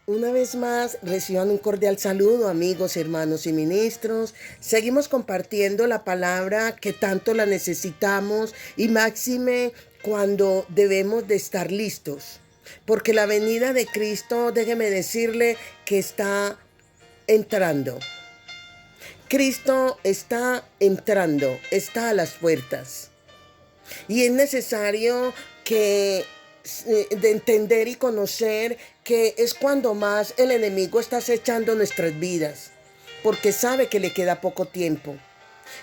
Una vez más, reciban un cordial saludo, amigos, hermanos y ministros. Seguimos compartiendo la palabra que tanto la necesitamos y máxime cuando debemos de estar listos. Porque la venida de Cristo, déjeme decirle que está entrando. Cristo está entrando, está a las puertas. Y es necesario que de entender y conocer que es cuando más el enemigo está acechando nuestras vidas, porque sabe que le queda poco tiempo.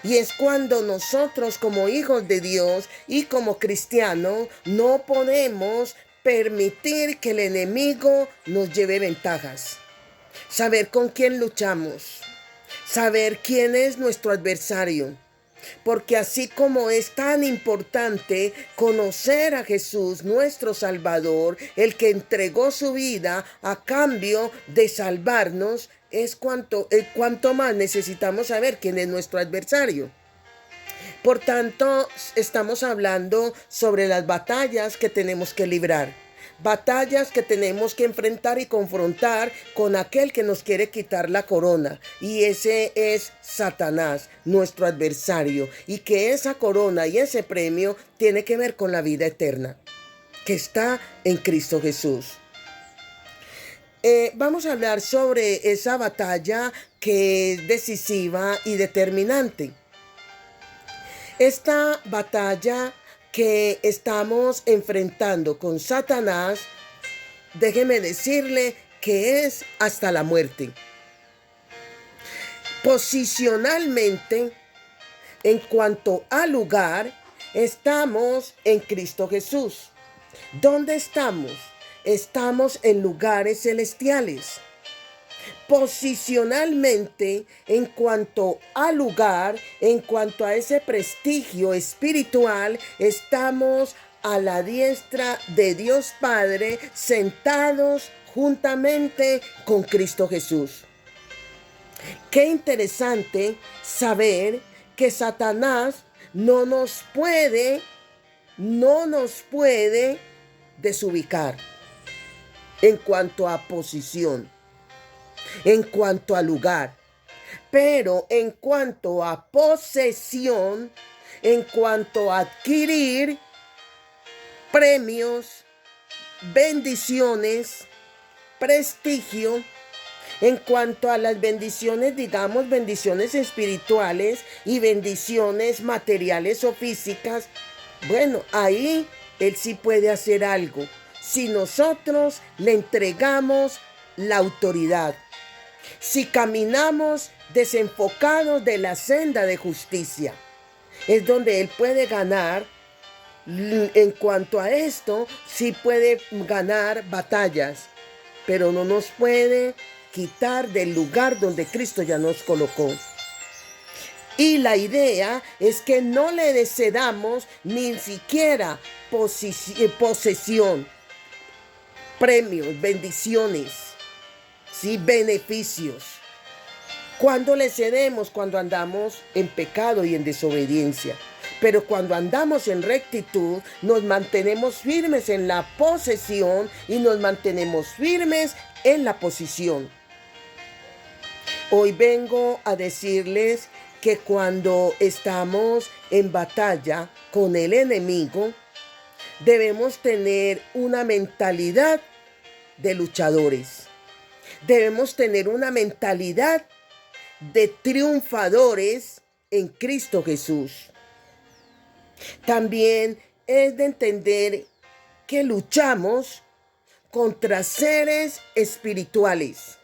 Y es cuando nosotros como hijos de Dios y como cristianos no podemos permitir que el enemigo nos lleve ventajas. Saber con quién luchamos, saber quién es nuestro adversario. Porque así como es tan importante conocer a Jesús, nuestro Salvador, el que entregó su vida a cambio de salvarnos, es cuanto más necesitamos saber quién es nuestro adversario. Por tanto, estamos hablando sobre las batallas que tenemos que librar. Batallas que tenemos que enfrentar y confrontar con aquel que nos quiere quitar la corona. Y ese es Satanás, nuestro adversario. Y que esa corona y ese premio tiene que ver con la vida eterna, que está en Cristo Jesús. Vamos a hablar sobre esa batalla que es decisiva y determinante. Esta batalla que estamos enfrentando con Satanás, déjeme decirle que es hasta la muerte. Posicionalmente, en cuanto al lugar, estamos en Cristo Jesús. ¿Dónde estamos? Estamos en lugares celestiales. Posicionalmente, en cuanto al lugar, en cuanto a ese prestigio espiritual, estamos a la diestra de Dios Padre, sentados juntamente con Cristo Jesús. Qué interesante saber que Satanás no nos puede desubicar en cuanto a posición, en cuanto a lugar, pero en cuanto a posesión, en cuanto a adquirir premios, bendiciones, prestigio, en cuanto a las bendiciones, digamos, bendiciones espirituales y bendiciones materiales o físicas, bueno, ahí él sí puede hacer algo si nosotros le entregamos la autoridad. Si caminamos desenfocados de la senda de justicia, es donde Él puede ganar. En cuanto a esto, sí puede ganar batallas, pero no nos puede quitar del lugar donde Cristo ya nos colocó. Y la idea es que no le cedamos ni siquiera posesión, premios, bendiciones, ¿sí? Beneficios. Cuando le cedemos, cuando andamos en pecado y en desobediencia. Pero cuando andamos en rectitud, nos mantenemos firmes en la posesión y nos mantenemos firmes en la posición. Hoy vengo a decirles que cuando estamos en batalla con el enemigo, debemos tener una mentalidad de luchadores. Debemos tener una mentalidad de triunfadores en Cristo Jesús. También es de entender que luchamos contra seres espirituales.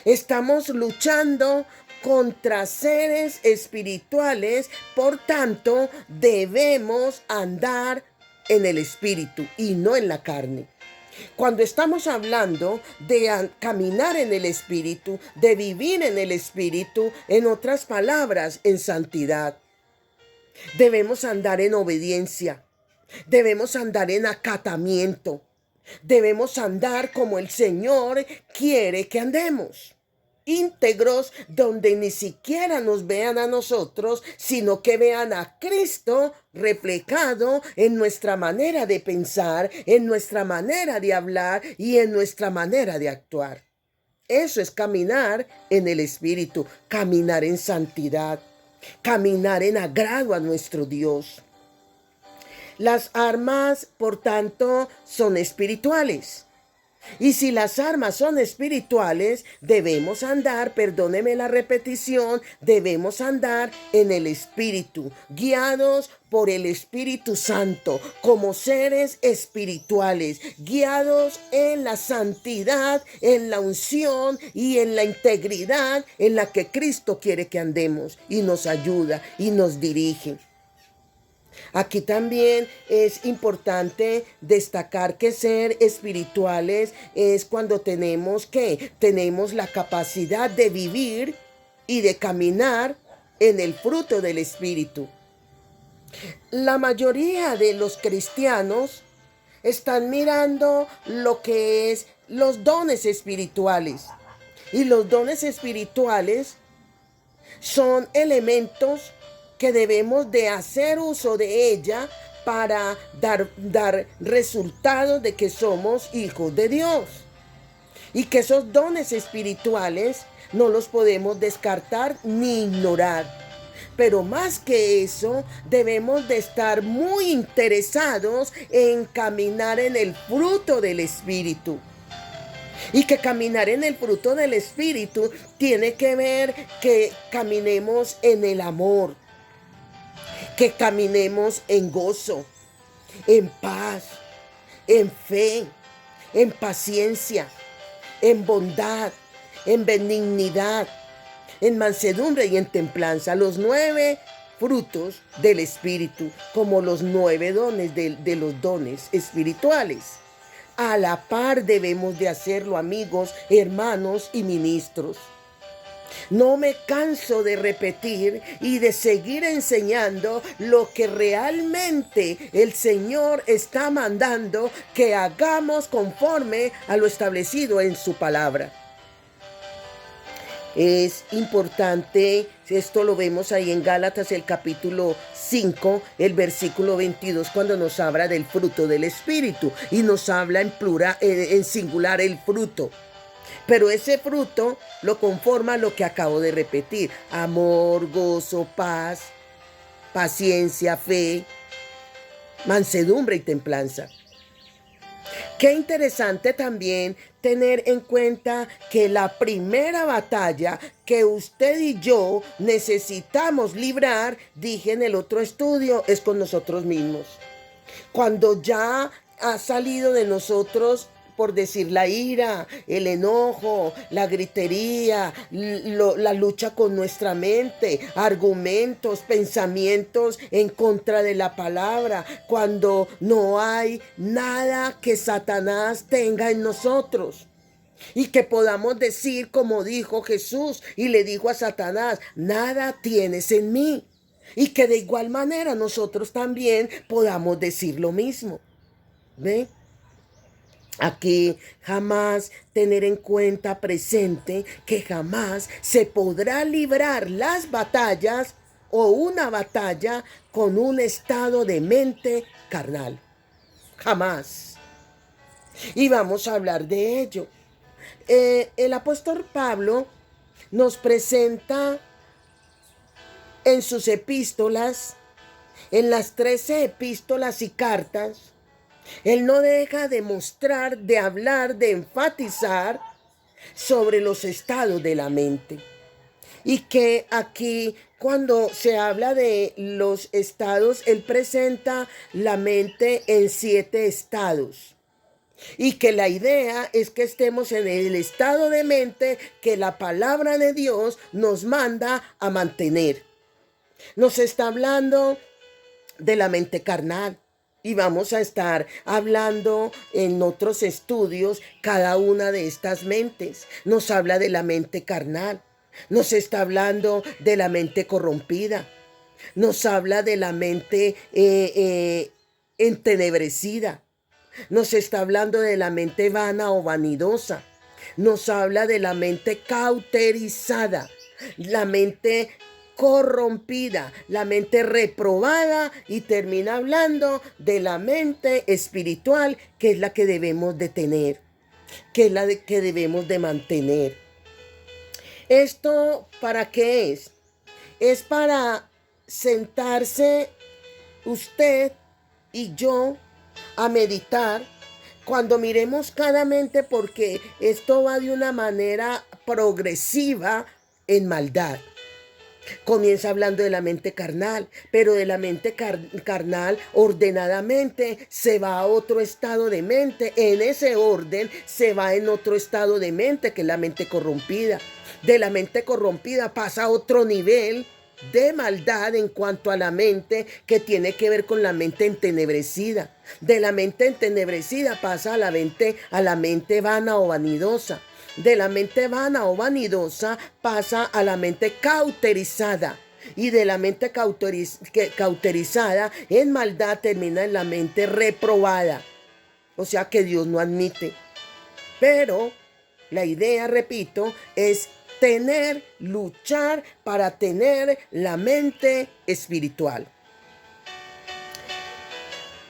Estamos luchando contra seres espirituales, por tanto, debemos andar en el espíritu y no en la carne. Cuando estamos hablando de caminar en el espíritu, de vivir en el espíritu, en otras palabras, en santidad, debemos andar en obediencia, debemos andar en acatamiento, debemos andar como el Señor quiere que andemos. íntegros, donde ni siquiera nos vean a nosotros, sino que vean a Cristo reflejado en nuestra manera de pensar, en nuestra manera de hablar y en nuestra manera de actuar. Eso es caminar en el Espíritu, caminar en santidad, caminar en agrado a nuestro Dios. Las armas, por tanto, son espirituales. Y si las armas son espirituales, debemos andar, perdóneme la repetición, debemos andar en el Espíritu, guiados por el Espíritu Santo, como seres espirituales, guiados en la santidad, en la unción y en la integridad en la que Cristo quiere que andemos y nos ayuda y nos dirige. Aquí también es importante destacar que ser espirituales es cuando tenemos la capacidad de vivir y de caminar en el fruto del Espíritu. La mayoría de los cristianos están mirando lo que es los dones espirituales. Y los dones espirituales son elementos que debemos de hacer uso de ella para dar resultados de que somos hijos de Dios. Y que esos dones espirituales no los podemos descartar ni ignorar. Pero más que eso, debemos de estar muy interesados en caminar en el fruto del Espíritu. Y que caminar en el fruto del Espíritu tiene que ver que caminemos en el amor, que caminemos en gozo, en paz, en fe, en paciencia, en bondad, en benignidad, en mansedumbre y en templanza. Los 9 frutos del Espíritu, como los 9 dones de los dones espirituales. A la par debemos de hacerlo, amigos, hermanos y ministros. No me canso de repetir y de seguir enseñando lo que realmente el Señor está mandando que hagamos conforme a lo establecido en su palabra. Es importante, esto lo vemos ahí en Gálatas el capítulo 5, el versículo 22, cuando nos habla del fruto del Espíritu y nos habla en plural, en singular el fruto. Pero ese fruto lo conforma lo que acabo de repetir: amor, gozo, paz, paciencia, fe, mansedumbre y templanza. Qué interesante también tener en cuenta que la primera batalla que usted y yo necesitamos librar, dije en el otro estudio, es con nosotros mismos. Cuando ya ha salido de nosotros, por decir, la ira, el enojo, la gritería, la lucha con nuestra mente, argumentos, pensamientos en contra de la palabra, cuando no hay nada que Satanás tenga en nosotros. Y que podamos decir como dijo Jesús y le dijo a Satanás: nada tienes en mí. Y que de igual manera nosotros también podamos decir lo mismo. ¿Ve? Aquí jamás tener en cuenta presente que jamás se podrá librar las batallas o una batalla con un estado de mente carnal. Jamás. Y vamos a hablar de ello. El apóstol Pablo nos presenta en sus epístolas, en las 13 epístolas y cartas, él no deja de mostrar, de hablar, de enfatizar sobre los estados de la mente. Y que aquí, cuando se habla de los estados, él presenta la mente en 7 estados. Y que la idea es que estemos en el estado de mente que la palabra de Dios nos manda a mantener. Nos está hablando de la mente carnal. Y vamos a estar hablando en otros estudios cada una de estas mentes. Nos habla de la mente carnal. Nos está hablando de la mente corrompida. Nos habla de la mente entenebrecida. Nos está hablando de la mente vana o vanidosa. Nos habla de la mente cauterizada, la mente corrompida, la mente reprobada, y termina hablando de la mente espiritual, que es la que debemos de tener, que es la que debemos de mantener. ¿Esto para qué es? Es para sentarse usted y yo a meditar cuando miremos cada mente, porque esto va de una manera progresiva en maldad. Comienza hablando de la mente carnal, pero de la mente carnal ordenadamente se va a otro estado de mente. En ese orden se va en otro estado de mente, que es la mente corrompida. De la mente corrompida pasa a otro nivel de maldad en cuanto a la mente, que tiene que ver con la mente entenebrecida. De la mente entenebrecida pasa a la mente vana o vanidosa. De la mente vana o vanidosa pasa a la mente cauterizada. Y de la mente cauterizada en maldad termina en la mente reprobada. O sea que Dios no admite. Pero la idea, repito, es luchar para tener la mente espiritual.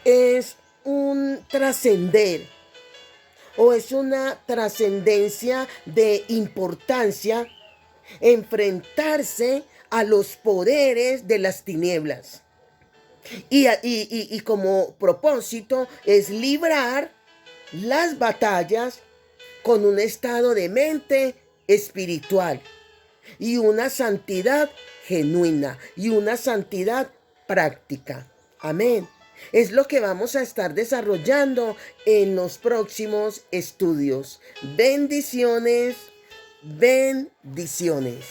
Es un trascender, o es una trascendencia de importancia, enfrentarse a los poderes de las tinieblas. Y como propósito es librar las batallas con un estado de mente espiritual y una santidad genuina y una santidad práctica. Amén. Es lo que vamos a estar desarrollando en los próximos estudios. Bendiciones, bendiciones.